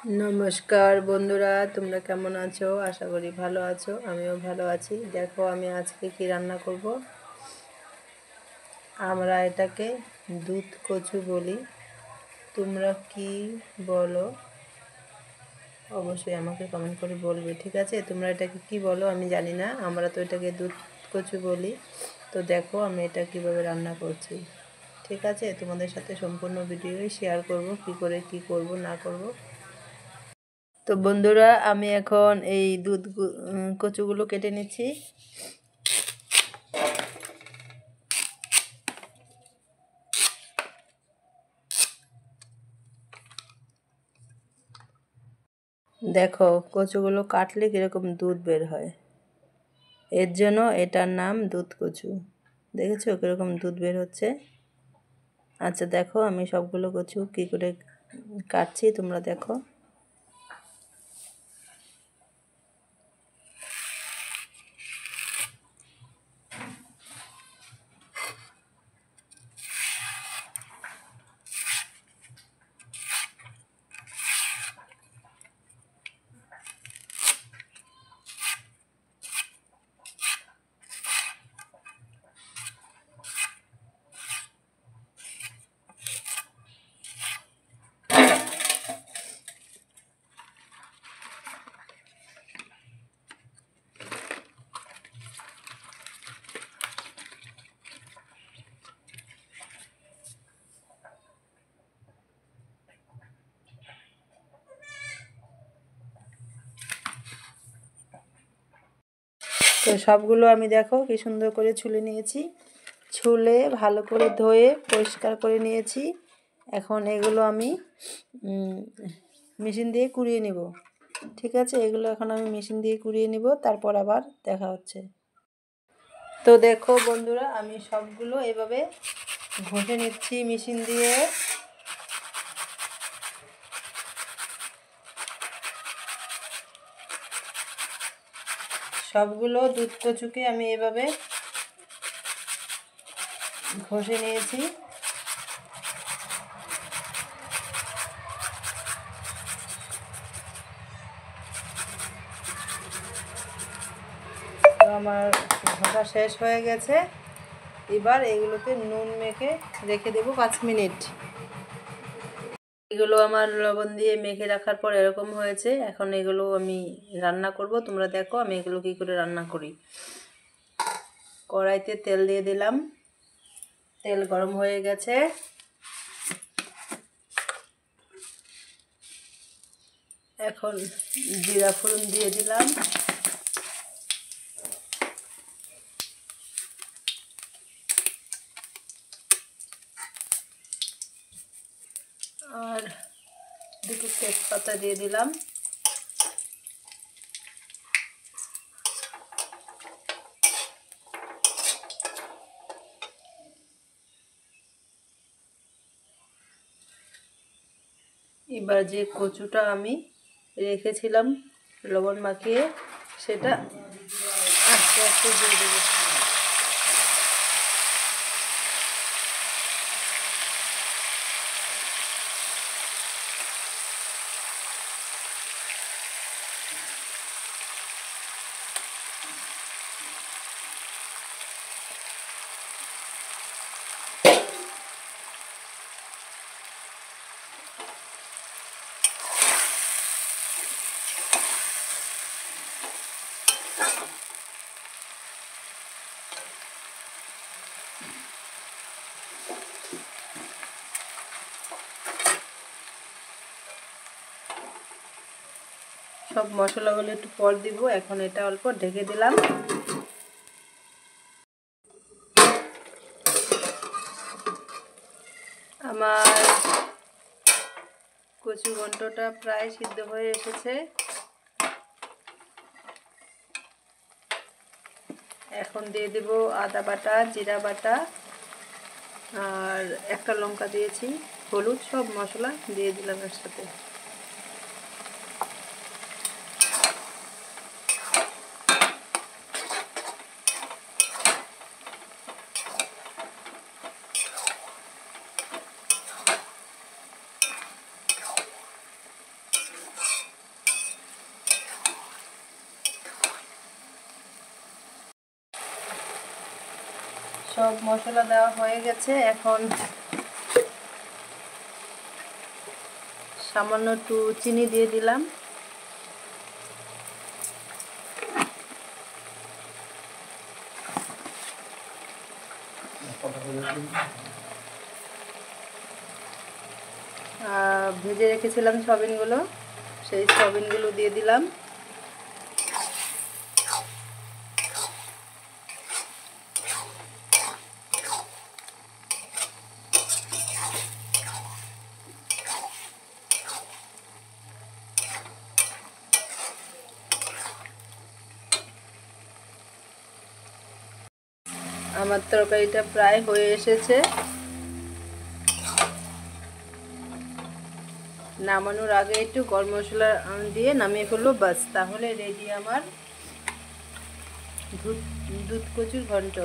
नमस्कार बंधुरा तुम्हारा केमन आछो आशा करी भालो आछो आमिओ भालो आछि। देखो आमी आजके कि रान्ना करब आमरा एटाके दूध कचु बोली তোমরা কি বলো অবশ্যই আমাকে কমেন্ট করে বলবে, ঠিক আছে? তোমরা এটাকে কি বলো আমি জানি না, আমরা তো এটাকে দুধ কচু বলি। তো দেখো আমি এটা কিভাবে রান্না করছি, ঠিক আছে? তোমাদের সাথে সম্পূর্ণ ভিডিওই শেয়ার করব কি করে কি করব না করব। তো বন্ধুরা আমি এখন এই দুধ কচুগুলো কেটে নিচ্ছি। দেখো কচুগুলো কাটলে কীরকম দুধ বের হয়, এর জন্য এটার নাম দুধ কচু। দেখেছো কীরকম দুধ বের হচ্ছে? আচ্ছা দেখো আমি সবগুলো কচু কী করে কাটছি তোমরা দেখো। তো সবগুলো আমি দেখো কি সুন্দর করে ছুলে নিয়েছি, ছুলে ভালো করে ধুয়ে পরিষ্কার করে নিয়েছি। এখন এগুলো আমি মেশিন দিয়ে কুড়িয়ে নেব, ঠিক আছে? এগুলো এখন আমি মেশিন দিয়ে কুড়িয়ে নেব, তারপর আবার দেখা হচ্ছে। তো দেখো বন্ধুরা আমি সবগুলো এভাবে ঘষে নিচ্ছি মেশিন দিয়ে। সবগুলো দুধ কচুকে আমি এভাবে ঘষে নিয়েছি। তো আমার ঘষা শেষ হয়ে গেছে, এবার এগুলোকে নুন মেখে রেখে দেবো 5 মিনিট। এগুলো আমার লবণ দিয়ে মেখে রাখার পর এরকম হয়েছে। এখন এগুলো আমি রান্না করব, তোমরা দেখো আমি এগুলো কী করে রান্না করি। কড়াইতে তেল দিয়ে দিলাম, তেল গরম হয়ে গেছে। এখন জিরা ফোড়ন দিয়ে দিলাম, আর দুটো তেজপাতা দিয়ে দিলাম। এবার যে কচুটা আমি রেখেছিলাম লবণ মাখিয়ে সেটা আস্তে আস্তে দিয়ে দেবো। সব মশলাগুলো একটু পর দিব, এখন এটা অল্প ঢেকে দিলাম। আমার কচু ঘন্টটা প্রায় সিদ্ধ হয়ে এসেছে। এখন দিয়ে দেব আদা বাটা, জিরা বাটা, আর একটা লঙ্কা দিয়েছি, হলুদ, সব মশলা দিয়ে দিলাম এর সাথে। সব মশলা দেওয়া হয়ে গেছে। এখন সামান্য একটু চিনি দিয়ে দিলাম। ভেজে রেখেছিলাম সয়াবিনগুলো, সেই সয়াবিনগুলো দিয়ে দিলাম। আমার তরকারিটা প্রায় হয়ে এসেছে। নামানোর আগে একটু গরম মশলা দিয়ে নামিয়ে ফেলবো, বাস তাহলে রেডি আমার দুধ কচুর ঘন্ট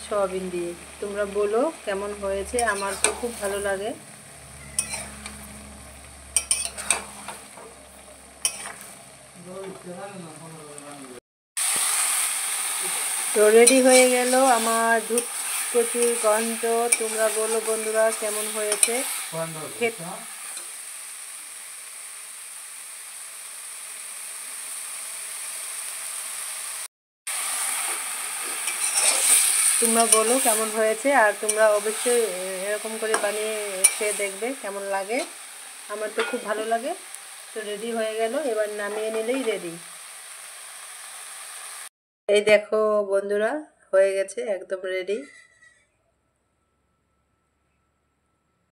সয়াবিন দিয়ে। তোমরা বলো কেমন হয়েছে, আমার তো খুব ভালো লাগে। তো রেডি হয়ে গেল আমার দুধ কচুর ঘন্ট। তোমরা বলো বন্ধুরা কেমন হয়েছে। তোমরা বলো কেমন হয়েছে, আর তোমরা অবশ্যই এরকম করে বানিয়ে খেয়ে দেখবে কেমন লাগে। আমার তো খুব ভালো লাগে। তো রেডি হয়ে গেল, এবার নামিয়ে নিলেই রেডি। এই দেখো বন্ধুরা, হয়ে গেছে, একদম রেডি।